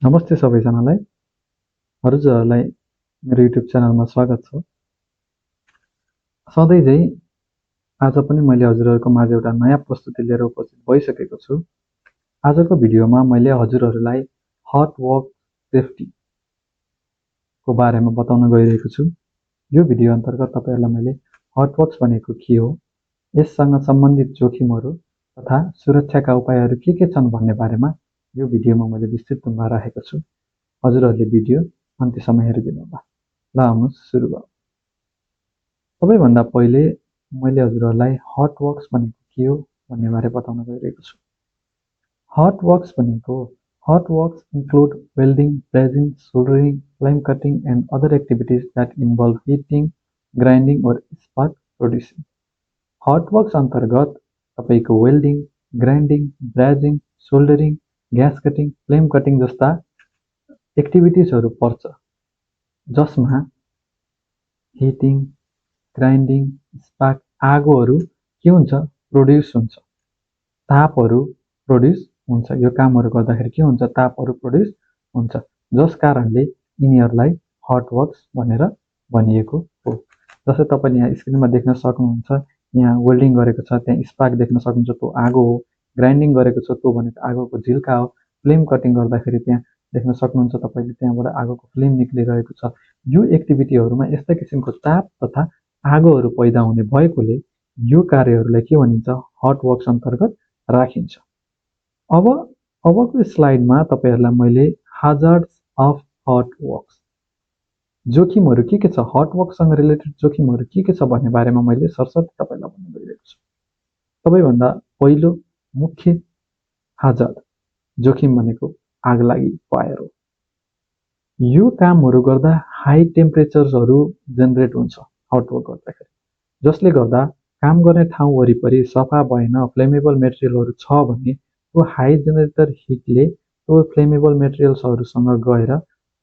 नमस्ते सबैजनालाई। हजुरहरूलाई मेरो युट्युब च्यानलमा स्वागत छ। सधैँ झै आज पनि मैले हजुरहरूको माझ एउटा नयाँ प्रस्तुति लिएर उपस्थित भइसकेको छु। आजको भिडियोमा मैले हजुरहरूलाई हट वर्क सेफ्टीको बारेमा बताउन गइरहेको छु। यो भिडियो अन्तर्गत तपाईहरुलाई मैले हट वर्क्स भनेको के हो, यससँग सम्बन्धित जोखिमहरू तथा सुरक्षाका उपायहरू के छन् भन्ने बारेमा यो भिडियोमा मैले विस्तृत रूपमा राखेको छु। हजुरहरूले भिडियो अन्त्यसम्म हेरिदिनु होला। ल आउनुहोस् सुरु गरौँ। सबैभन्दा पहिले मैले हजुरहरूलाई हट वर्क्स भनेको के हो भन्ने बारे बताउन गइरहेको छु। Hot works include welding, brazing, soldering, flame cutting and other activities that involve heating, grinding or spark producing. Hot works अन्तर्गत तपाईको welding, grinding, brazing, soldering, gas cutting, flame cutting जस्ता एक्टिभिटिजहरू पर्छ, जसमा हिटिङ, ग्राइन्डिङ, स्पार्क आगोहरू के हुन्छ produce हुन्छ, तापहरू प्रोड्युस हुन्छ। यो कामहरू गर्दाखेरि के हुन्छ तापहरू प्रोड्युस हुन्छ, जस कारणले यिनीहरूलाई हट वर्क्स भनेर भनिएको हो। जस्तै तपाईले यहाँ स्क्रिनमा देख्न सक्नुहुन्छ, यहाँ वेल्डिङ गरेको छ, त्यहाँ स्पार्क देख्न सक्नुहुन्छ, त्यो आगो हो। ग्राइन्डिङ गरेको छ, त्यो भनेको आगोको झिल्का हो। फ्लेम कटिङ गर्दाखेरि त्यहाँ देख्न सक्नुहुन्छ तपाईले, त्यहाँबाट आगोको फ्लेम निक्लिरहेको छ। यो एक्टिभिटीहरूमा यस्ता किसिमको ताप तथा आगोहरू पैदा हुने भएकोले यो कार्यहरूलाई के भनिन्छ हट वर्क्स अन्तर्गत राखिन्छ। अबको स्लाइडमा तपाईहरुलाई मैले हाजर्ड्स अफ हट वर्क्स, जोखिमहरू के छ, हट वर्कसँग रिलेटेड जोखिमहरू के छ भन्ने बारेमा मैले सरसर्ती तपाईलाई भन्न गइरहेको छु। सबैभन्दा पहिलो मुख्य हाजर्ड जोखिम भनेको आगलागी, फायर हो। यो कामहरू गर्दा हाई टेम्परेचर्सहरू जेनेरेट हुन्छ हट वर्क गर्दाखेरि, जसले गर्दा काम गर्ने ठाउँ वरिपरि सफा भएन, फ्लेमेबल मेटेरियलहरू छ भने त्यो हाई जेनेरेटर हिटले त्यो फ्लेमेबल मेटेरियल्सहरूसँग गएर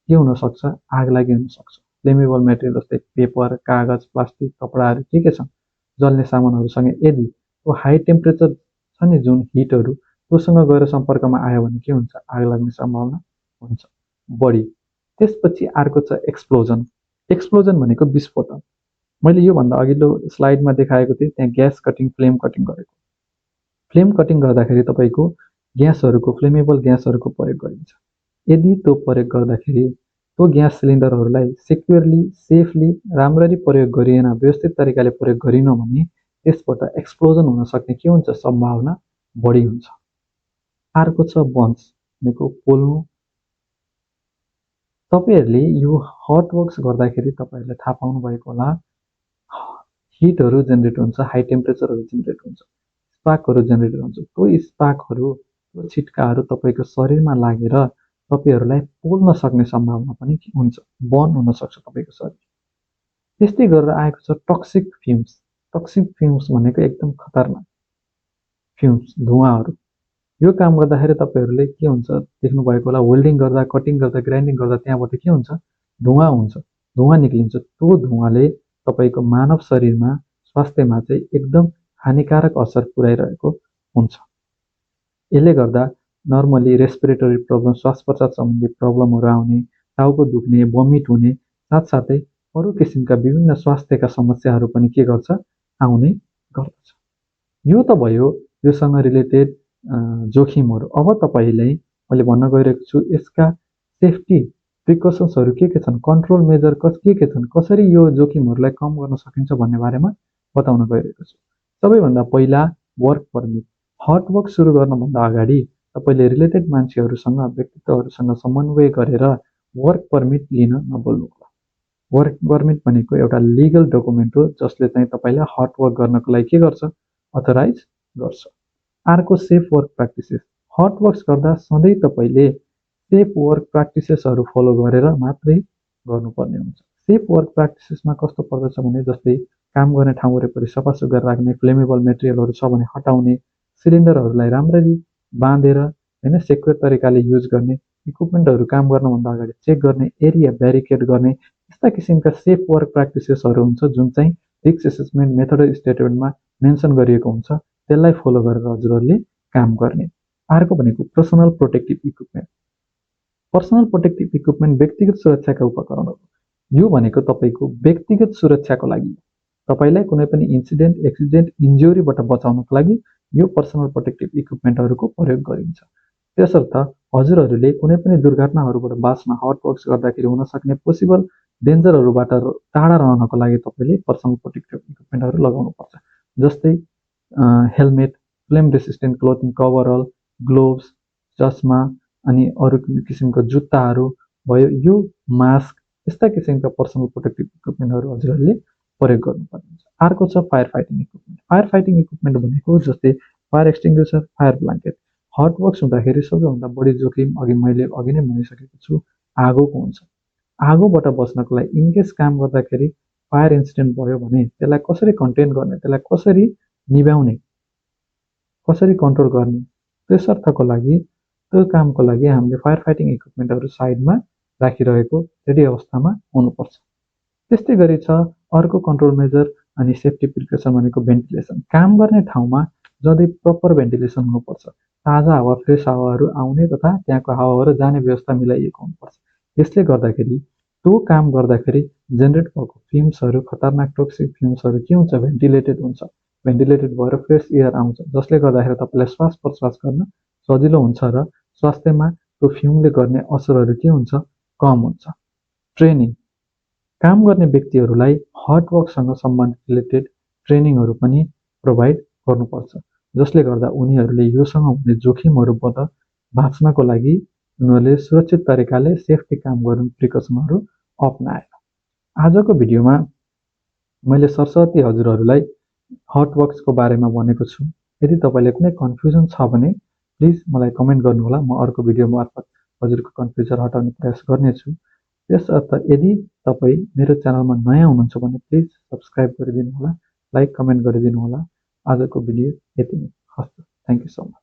के हुन सक्छ, आगलागी हुन सक्छ। फ्लेमेबल मेटेरियल जस्तै पेपर, कागज, प्लास्टिक, कपडाहरू के छन् जल्ने सामानहरूसँग यदि त्यो हाई टेम्परेचर छ नि जुन हिटहरू त्योसँग गएर सम्पर्कमा आयो भने के हुन्छ, आग लाग्ने सम्भावना हुन्छ बढी। त्यसपछि अर्को छ एक्सप्लोजन। एक्सप्लोजन भनेको विस्फोटन। मैले यो भन्दा अघिल्लो स्लाइडमा देखाएको थिएँ, त्यहाँ ग्यास कटिङ, फ्लेम कटिङ गरेको। फ्लेम कटिङ गर्दाखेरि तपाईको ग्यासहरूको, फ्लेमेबल ग्यासहरूको प्रयोग गरिन्छ। यदि त्यो प्रयोग गर्दाखेरि त्यो ग्यास सिलिन्डरहरूलाई सिक्योरली, सेफली, राम्ररी प्रयोग गरिएन, व्यवस्थित तरिकाले प्रयोग गरिन भने त्यसबाट एक्सप्लोजन हुन सक्ने के हुन्छ, सम्भावना बढी हुन्छ। अर्को छ बन्स भनेको पोल्नु। तपाईहरुले यो हट वर्क्स गर्दाखेरि तपाईहरुले थाहा पाउनु भएको होला, हिटहरू जेनेरेट हुन्छ, हाई टेम्परेचरहरू जेनेरेट हुन्छ, स्पार्कहरू जेनेरेट हुन्छ। त्यो स्पार्कहरू, त्यो छिटकाहरू तपाईको शरीरमा लागेर तपाईहरुलाई पोल्न सक्ने सम्भावना पनि हुन्छ, बर्न हुन सक्छ तपाईको शरीर। त्यस्तै गरेर आएको छ टक्सिक फ्युम्स। टक्सिक फ्युम्स भनेको एकदम खतरनाक फ्युम्स, धुवाहरू। यो काम गर्दाखेरि तपाईहरुले के हुन्छ देख्नु भएको होला, वेल्डिङ गर्दा, कटिङ गर्दा, ग्राइन्डिङ गर्दा त्यहाँबाट के हुन्छ, धुवा हुन्छ, धुवा निक्लिन्छ। त्यो धुवाले तपाईको मानव शरीरमा, स्वास्थ्यमा चाहिँ एकदम हानिकारक असर पुर्याइरहेको हुन्छ। यसले गर्दा नर्मली रेस्पिरेटरी प्रब्लम, श्वास प्रश्वास सम्बन्धी प्रब्लमहरू आउने, टाउको दुख्ने, भमिट हुने, साथसाथै अरू किसिमका विभिन्न स्वास्थ्यका समस्याहरू पनि के गर्छ, आउने गर्दछ। यो त भयो योसँग रिलेटेड जोखिमहरू। अब तपाईलाई मैले भन्न गइरहेको छु यसका सेफ्टी प्रिकसन्सहरू के छन्, कन्ट्रोल मेजर के छन्, कसरी यो जोखिमहरूलाई कम गर्न सकिन्छ भन्ने बारेमा बताउन गइरहेको छु। सबैभन्दा पहिला वर्क परमिट। हट वर्क सुरु गर्नभन्दा अगाडि तपाईले रिलेटेड मान्छेहरूसँग, व्यक्तित्वहरूसँग समन्वय गरेर वर्क परमिट लिन नभुल्नु होला। वर्क परमिट भनेको एउटा लिगल डकुमेन्ट हो, जसले चाहिँ तपाईलाई हट वर्क गर्नको लागि के गर्छ, अथराइज गर्छ। अर्को safe work practices. Hot works गर्दा सधैँ तपाईले सेफ वर्क प्र्याक्टिसेसहरू फलो गरेर मात्रै गर्नुपर्ने हुन्छ। सेफ वर्क प्र्याक्टिसेसमा कस्तो पर्दछ भने, जस्तै काम गर्ने ठाउँ वरिपरि सफासुग्घर राख्ने, फ्लेमेबल मेटेरियलहरू छ भने हटाउने, सिलिन्डरहरूलाई राम्ररी बाँधेर हैन सेक्युर तरिकाले युज गर्ने, इक्विपमेन्टहरू काम गर्नभन्दा अगाडि चेक गर्ने, एरिया ब्यारिकेड गर्ने, यस्ता किसिमका सेफ वर्क प्र्याक्टिसेसहरू हुन्छ जुन चाहिँ रिस्क एसेसमेन्ट मेथड स्टेटमेन्टमा मेन्सन गरिएको हुन्छ। त्यसलाई फलो गरेर हजुरहरूले काम गर्ने। अर्को भनेको personal protective equipment. Personal protective equipment व्यक्तिगत सुरक्षाका उपकरण हो। यो भनेको तपाईँको व्यक्तिगत सुरक्षाको लागि, तपाईँलाई कुनै पनि इन्सिडेन्ट, एक्सिडेन्ट, इन्जुरीबाट बचाउनको लागि यो पर्सनल प्रोटेक्टिभ इक्विपमेन्टहरूको प्रयोग गरिन्छ। त्यसर्थ हजुरहरूले कुनै पनि दुर्घटनाहरूबाट बाँच्न, हटवर्क्स गर्दाखेरि हुन सक्ने पोसिबल डेन्जरहरूबाट टाढा रहनको लागि तपाईँले पर्सनल प्रोटेक्टिभ इक्विपमेन्टहरू लगाउनुपर्छ। जस्तै helmet, flame resistant clothing, coverall, gloves, चस्मा अनि अरू किसिमको जुत्ताहरू भयो, यो मास्क, यस्ता किसिमका पर्सनल प्रोटेक्टिभ इक्विपमेन्टहरू हजुरहरूले प्रयोग गर्नुपर्ने हुन्छ। अर्को छ fire fighting equipment. Fire fighting equipment भनेको जस्तै फायर एक्सटिङ्ग्विसर, फायर ब्ल्याङ्केट। हटवर्क्स हुँदाखेरि सबैभन्दा बढी जोखिम मैले अघि नै भनिसकेको छु, आगोको हुन्छ। आगोबाट बच्नको लागि इनकेस काम गर्दाखेरि फायर इन्सिडेन्ट भयो भने त्यसलाई कसरी कन्टेन गर्ने, त्यसलाई कसरी निभाउने, कसरी कन्ट्रोल गर्ने, त्यसर्थको लागि, त्यो कामको लागि हामीले फायर फाइटिङ इक्विपमेन्टहरू साइडमा राखिरहेको रेडी अवस्थामा हुनुपर्छ। त्यस्तै गरी छ अर्को कन्ट्रोल मेजर अनि सेफ्टी प्रिकसन भनेको भेन्टिलेसन। काम गर्ने ठाउँमा जति प्रपर भेन्टिलेसन हुनुपर्छ, ताजा हावा, फ्रेस हावाहरू आउने तथा त्यहाँको हावाहरू जाने व्यवस्था मिलाइएको हुनुपर्छ। यसले गर्दाखेरि त्यो काम गर्दाखेरि जेनेरेट भएको फ्युम्सहरू, खतरनाक टोक्सिक फ्युम्सहरू के हुन्छ, भेन्टिलेटेड हुन्छ। भेन्टिलेटेड भएर फ्रेस एयर आउँछ, जसले गर्दाखेरि तपाईँलाई श्वास प्रश्वास गर्न सजिलो हुन्छ र स्वास्थ्यमा त्यो फ्युमले गर्ने असरहरू के हुन्छ, कम हुन्छ। ट्रेनिङ, काम गर्ने व्यक्तिहरूलाई हटवर्कसँग सम्बन्धित रिलेटेड ट्रेनिङहरू पनि प्रोभाइड गर्नुपर्छ, जसले गर्दा उनीहरूले योसँग हुने जोखिमहरूबाट बाँच्नको लागि उनीहरूले सुरक्षित तरिकाले सेफ्टी काम गर्नु, प्रिकसनहरू अपनाएर। आजको भिडियोमा मैले सरस्वती हजुरहरूलाई हटवर्क्सको बारेमा भनेको छु। यदि तपाईँलाई कुनै कन्फ्युजन छ भने प्लिज मलाई कमेन्ट गर्नुहोला। म अर्को भिडियो मार्फत हजुरको कन्फ्युजन हटाउने प्रयास गर्नेछु। त्यसर्थ यदि तपाईँ मेरो च्यानलमा नयाँ हुनुहुन्छ भने प्लिज सब्सक्राइब गरिदिनु होला, लाइक कमेन्ट गरिदिनु होला। आजको भिडियो यति नै। हस्, थ्याङ्क यू सो मच।